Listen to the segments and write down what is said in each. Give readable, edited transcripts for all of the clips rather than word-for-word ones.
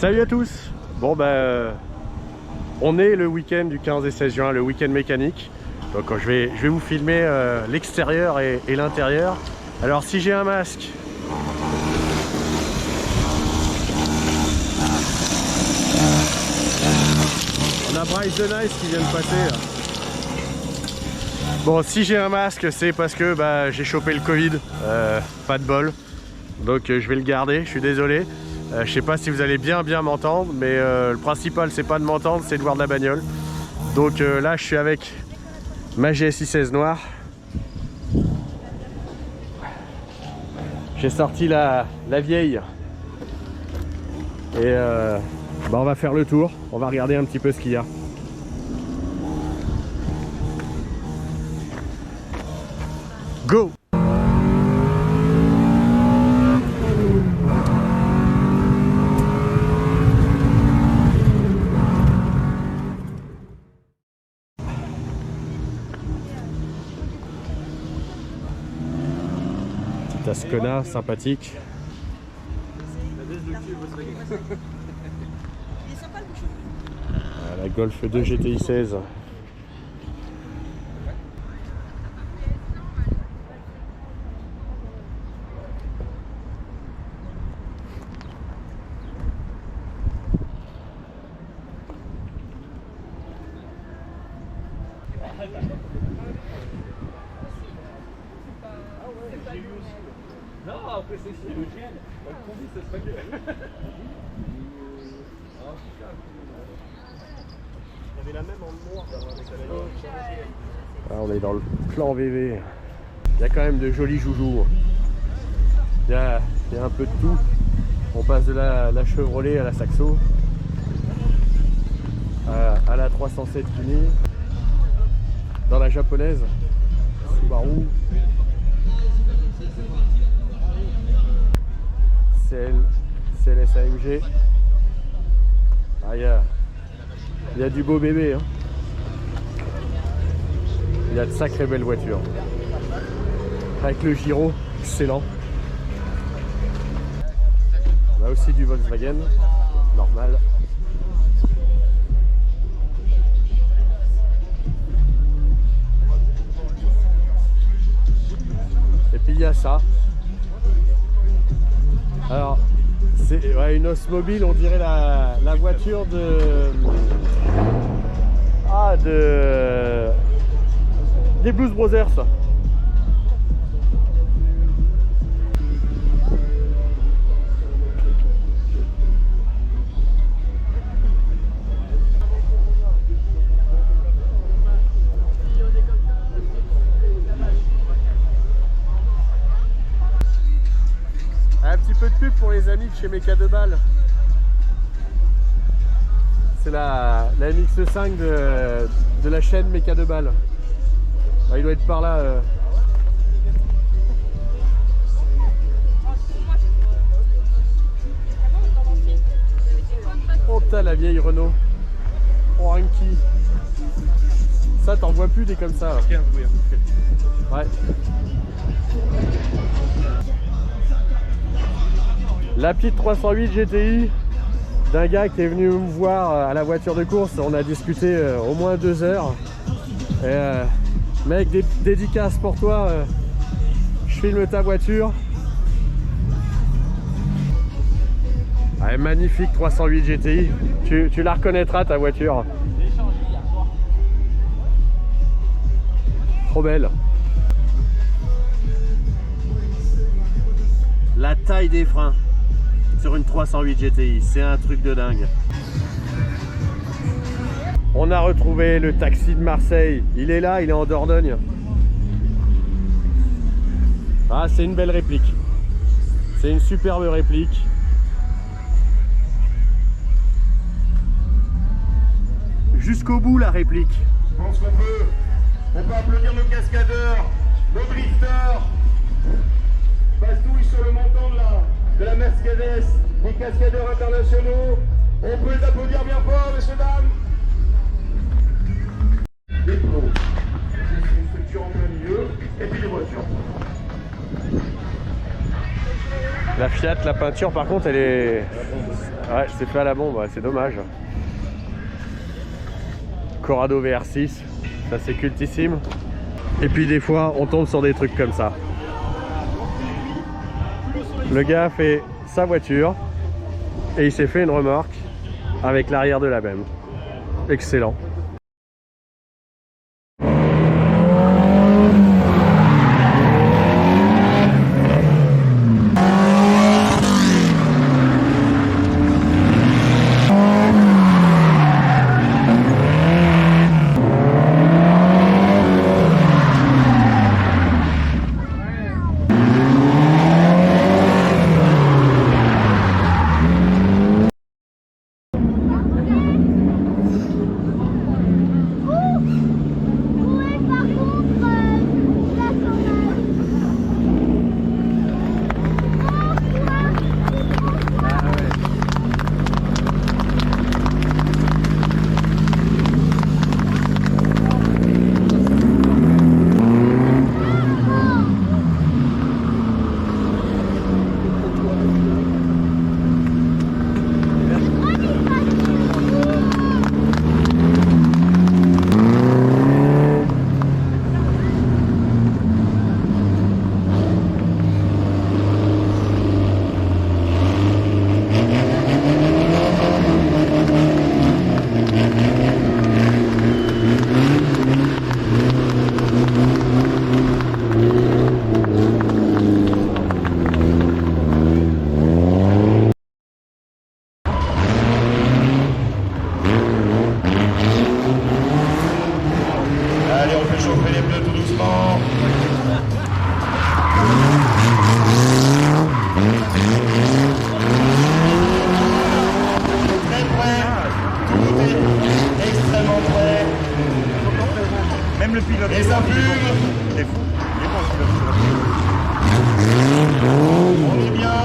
Salut à tous. Bon on est le week-end du 15 et 16 juin, le week-end mécanique. Donc je vais vous filmer l'extérieur et l'intérieur. Alors si j'ai un masque, on a Bryce the Nice qui vient de passer là. Bon, si j'ai un masque, c'est parce que j'ai chopé le Covid, pas de bol. Donc je vais le garder, je suis désolé. Je sais pas si vous allez bien m'entendre, mais le principal c'est pas de m'entendre, c'est de voir de la bagnole. Donc là je suis avec ma GSI 16 noire. J'ai sorti la vieille. Et on va faire le tour, on va regarder un petit peu ce qu'il y a. Go! Petite Ascona sympathique. La Golf 2 GTI 16. Non, après c'est sûr, le gel, le combi, ça se fait mieux. Il y avait la même en noir On est dans le plan VV. Il y a quand même de jolis joujoux. Il y a un peu de tout. On passe de la Chevrolet à la Saxo, à la 307 Kuni, dans la japonaise, Subaru, CLS AMG. Il y a du beau bébé, hein. Il y a de sacrées belles voitures. Avec le Giro, excellent. On a aussi du Volkswagen, normal. Et puis il y a ça. Alors, c'est une Osmobile, on dirait la voiture des Blues Brothers. Un petit peu de pub pour les amis de chez Meca 2 balles. C'est la MX5 de la chaîne Meca 2 balles. Il doit être par là. Oh t'as la vieille Renault. Oh Anki. Ça t'en vois plus des comme ça. Ouais. La petite 308 GTI d'un gars qui est venu me voir à la voiture de course. On a discuté au moins 2 heures. Et, mec, dédicace pour toi. Je filme ta voiture. Ah, magnifique 308 GTI. Tu la reconnaîtras ta voiture. Trop belle. La taille des freins sur une 308 GTI, c'est un truc de dingue. On a retrouvé le taxi de Marseille. Il est là, il est en Dordogne. Ah, c'est une belle réplique. C'est une superbe réplique. Jusqu'au bout la réplique. Je pense qu'on peut applaudir nos cascadeurs, nos drifters. Bastouille sur le montant de la Mercedes, des cascadeurs internationaux. On peut les applaudir bien fort, messieurs, dames. Des pros, c'est une structure en plein milieu, et puis les voitures. La Fiat, la peinture par contre elle est... Ouais, c'est fait à la bombe, ouais, c'est dommage. Corrado VR6, ça c'est cultissime. Et puis des fois on tombe sur des trucs comme ça. Le gars a fait sa voiture et il s'est fait une remorque avec l'arrière de la même. Excellent. Et ça fume. C'est fou. Il est bon, On est bien.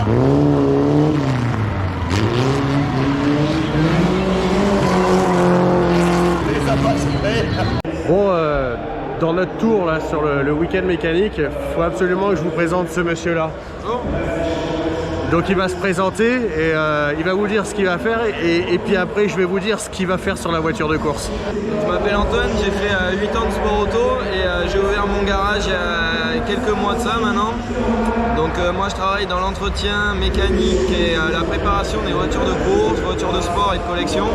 Et ça passe, ouais. Bon, dans notre tour là sur le week-end mécanique, il faut absolument que je vous présente ce monsieur là. Donc il va se présenter et il va vous dire ce qu'il va faire et puis après je vais vous dire ce qu'il va faire sur la voiture de course. Je m'appelle Antoine, j'ai fait 8 ans de sport auto et j'ai ouvert mon garage il y a quelques mois de ça maintenant. Donc moi je travaille dans l'entretien mécanique et la préparation des voitures de course, voitures de sport et de collection.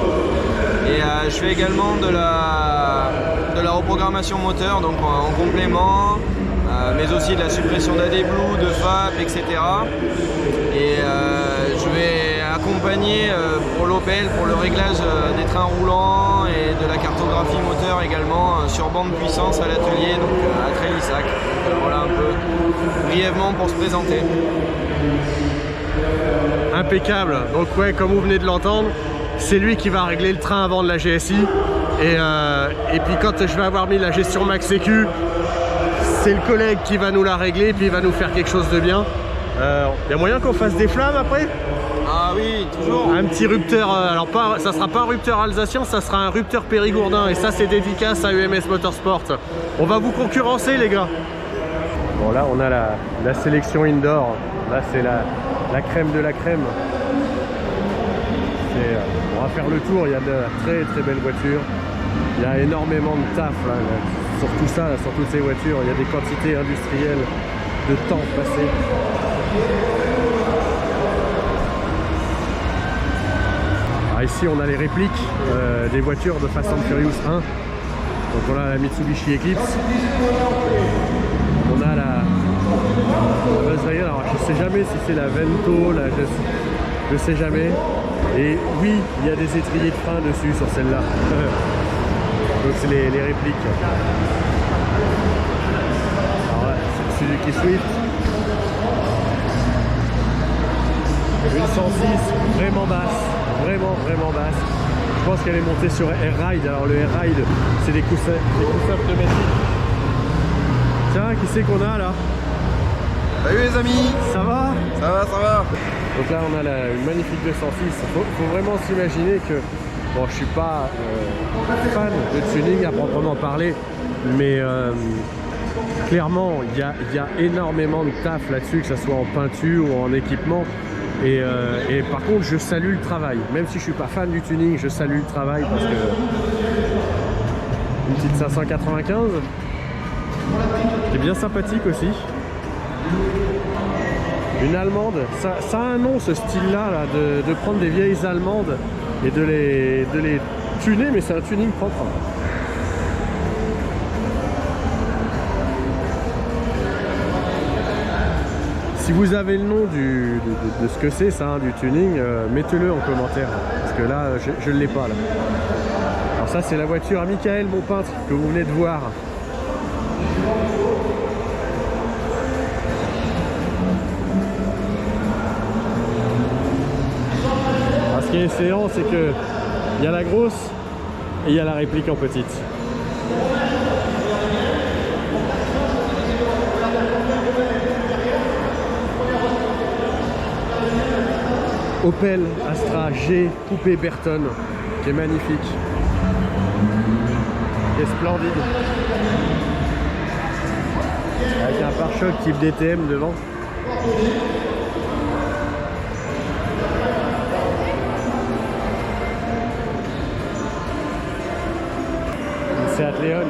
Et je fais également de la reprogrammation moteur, donc en complément, mais aussi de la suppression d'AD-Blue, de FAP, etc. Et je vais accompagner pour l'Opel, pour le réglage des trains roulants et de la cartographie moteur également sur bande puissance à l'atelier, donc à Trélissac. Voilà un peu brièvement pour se présenter. Impeccable. Donc ouais, comme vous venez de l'entendre, c'est lui qui va régler le train avant de la GSI. Et puis quand je vais avoir mis la gestion Max Sécu, c'est le collègue qui va nous la régler et puis il va nous faire quelque chose de bien. Y a moyen qu'on fasse des flammes après? Ah oui, toujours. Un petit rupteur, alors pas, ça sera pas un rupteur alsacien, ça sera un rupteur périgourdin et ça c'est dédicace à UMS Motorsport. On va vous concurrencer les gars. Bon là on a la sélection indoor, là c'est la crème de la crème. On va faire le tour, il y a de très très belles voitures. Il y a énormément de taf là, sur tout ça, sur toutes ces voitures. Il y a des quantités industrielles de temps passé. Alors ici on a les répliques des voitures de Fast and Furious 1. Donc on a la Mitsubishi Eclipse. On a la Buzz Lightyear. Alors je sais jamais si c'est la Vento, je sais jamais. Et oui, il y a des étriers de frein dessus sur celle-là. Donc c'est les répliques. Alors là, c'est le Suzuki Swift. Une 106 vraiment basse, vraiment basse. Je pense qu'elle est montée sur Air-Ride. Alors le Air-Ride, c'est des coussins pneumatiques. Tiens, qui c'est qu'on a là? Salut les amis. Ça va? Ça va, ça va. Donc là on a une magnifique 206. Faut vraiment s'imaginer que bon, je suis pas fan de tuning à proprement parler, mais clairement, il y a énormément de taf là-dessus, que ce soit en peinture ou en équipement. Et par contre, je salue le travail. Même si je suis pas fan du tuning, je salue le travail parce que une petite 595 qui est bien sympathique aussi. Une allemande, ça a un nom ce style-là, là, de prendre des vieilles allemandes et de les tuner, mais c'est un tuning propre. Si vous avez le nom de ce que c'est ça, hein, du tuning, mettez-le en commentaire, parce que là, je ne l'ai pas là. Alors ça, c'est la voiture à Michael, mon peintre, que vous venez de voir. Alors, ce qui est excellent, c'est que il y a la grosse et il y a la réplique en petite. Opel Astra G coupé Berton, qui est magnifique, qui est splendide, avec un pare-choc type DTM devant. C'est Seat Leon.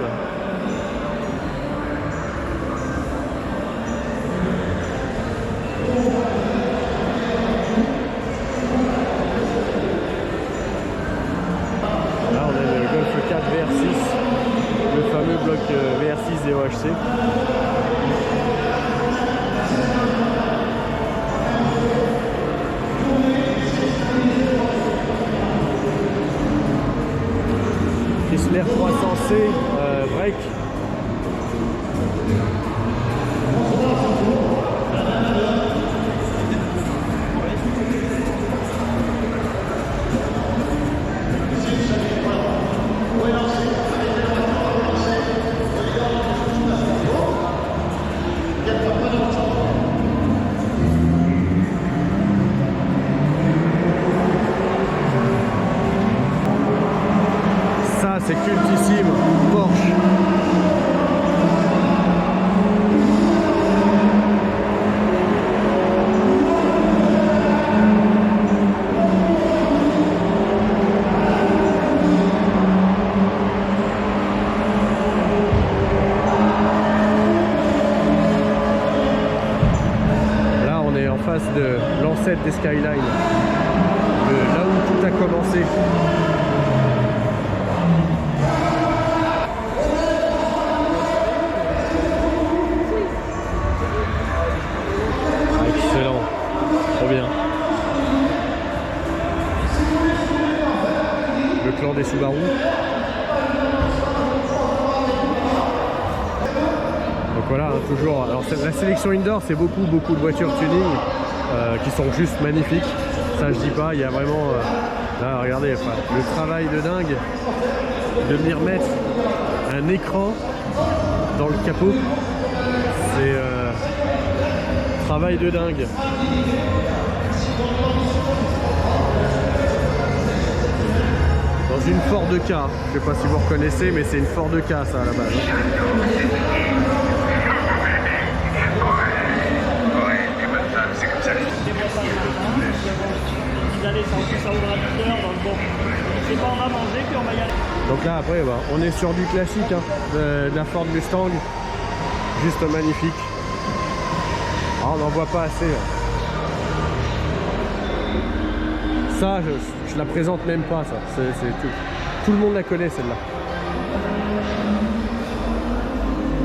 Là on a le Golf 4 VR6, le fameux bloc VR6 des OHC. Chrysler 300C break. Ça c'est cultissime, Porsche. Là on est en face de l'ancêtre des Skyline, de là où tout a commencé. Excellent, trop bien. Le clan des Subaru. Donc voilà, hein, toujours. Alors la sélection indoor, c'est beaucoup de voitures tuning qui sont juste magnifiques. Ça je dis pas, il y a vraiment là regardez, enfin, le travail de dingue de venir mettre un écran dans le capot. C'est travail de dingue. Dans une Ford K, je sais pas si vous reconnaissez, mais c'est une Ford K ça à la base. Donc là après on est sur du classique hein, de la Ford Mustang, juste magnifique. Ah, on n'en voit pas assez. Ça, je la présente même pas. Ça, c'est tout le monde la connaît celle-là.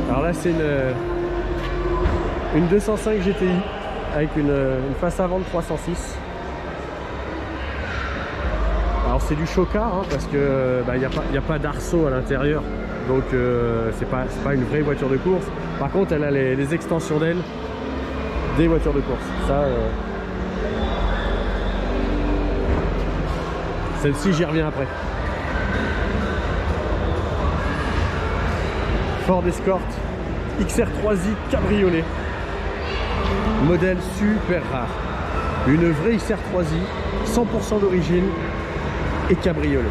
Alors là, c'est une 205 GTI avec une face avant de 306. Alors c'est du chocard hein, parce que y a pas d'arceau à l'intérieur, donc c'est pas une vraie voiture de course. Par contre, elle a les extensions d'ailes des voitures de course. Ça, celle-ci, j'y reviens après. Ford Escort XR3i cabriolet, modèle super rare, une vraie XR3i 100% d'origine et cabriolet.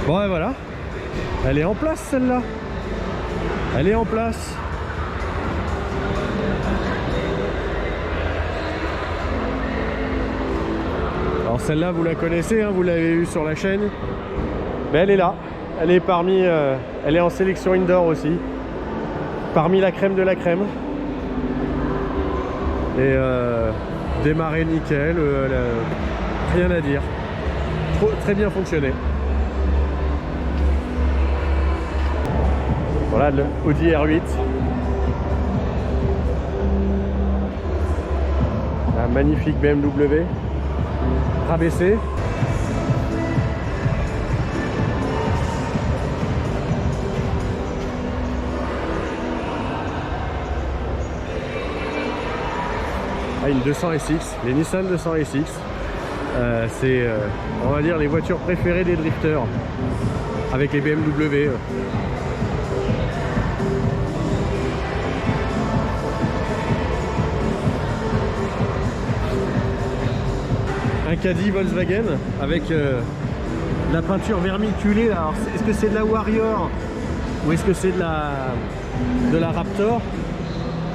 Bon et voilà, elle est en place celle-là. Elle est en place. Alors celle-là vous la connaissez, hein, vous l'avez vue sur la chaîne. Mais elle est là. Elle est parmi, elle est en sélection indoor aussi. Parmi la crème de la crème. Et démarrer nickel, rien à dire. Très bien fonctionné. Voilà le Audi R8. Un magnifique BMW. Rabaissé. Ah, une 200 SX, les Nissan 200 SX. C'est, on va dire, les voitures préférées des drifters avec les BMW. Un caddie Volkswagen avec la peinture vermiculée. Alors, est-ce que c'est de la Warrior ou est-ce que c'est de la Raptor?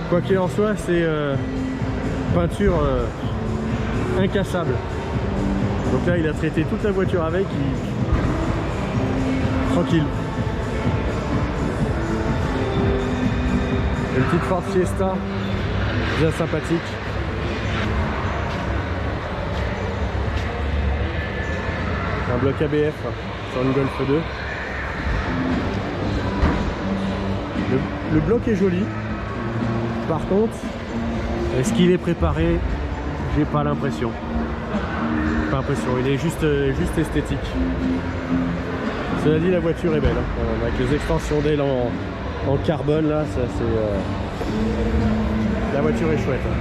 Quoi qu'il en soit, c'est peinture incassable. Donc là, il a traité toute la voiture avec, tranquille. Une petite Ford Fiesta, bien sympathique. Un bloc ABF sur une Golf 2. Le bloc est joli. Par contre, est-ce qu'il est préparé? J'ai pas l'impression. Pas l'impression. Il est juste esthétique. Cela dit, la voiture est belle. Hein. Avec les extensions d'ailes en carbone là, ça c'est. La voiture est chouette. Hein.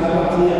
À partir